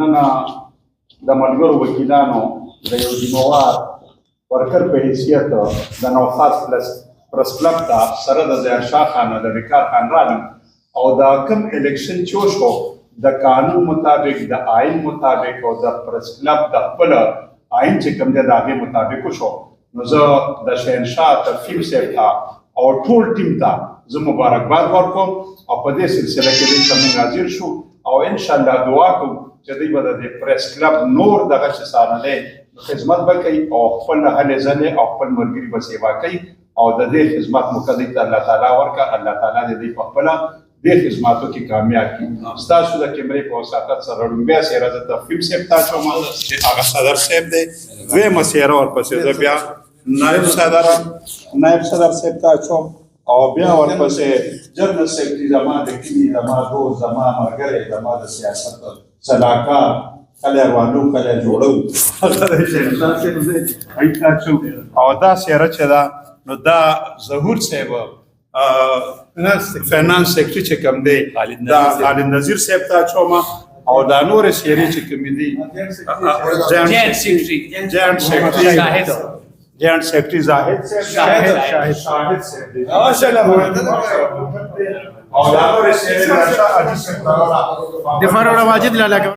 نن د ملګرو وکیلانو د یو ذمہوار ورکر په حیثیت د نوخاس پرس کلب ته سره د ظاهرشاه خان د وقار خان راغلم او دا کوم الیکشن چې وشو د قانون مطابق د آئین مطابق او د پرس کلب د خپل آئین چې کوم دی د هغې مطابق وشو نو زه د شهنشاه تفهیم صاحب ته او ټول ټیم ته زه مبارکباد ورکوم او په دې سلسله کې دلته موږ حاضر شو او انشاءالله دعا کوم چې دوی به د پریس کلب نور دغه چې څارنلی خدمت به کوي او خپل هلې ځلې او خپل ملګري به سیوا کوي او د دې خدمت مقدم ته الله تعالی ورکړه الله تعالی دې دوی په خپله دې خدماتو کې کامیاب کړي ستاسو د کیمرې په وساطت سره لومبۍ څېره زه تفهیم صاحب ته اچوم چې هغه صدر صاحب دی دویمه څېره ورپسې زه بیا نایب صدر صاحب ته اچوم او بیا ورپسې جنرال سیکرټري زما د کلي زما دوست زما ملګری زما د سیاست صلاحکار کله روانو کله جوړو او دا څېره چې ده نو دا ظهور صاحب فینانس سیکرټري چې کوم دی دا خالد نظیر صاحب ته اچوم او دا نورې څېرې چې کومې دي جاینټ سیکرټري زاهد شاهد صاحب دی او دا نورې څېرې د فاروق ماجد لاله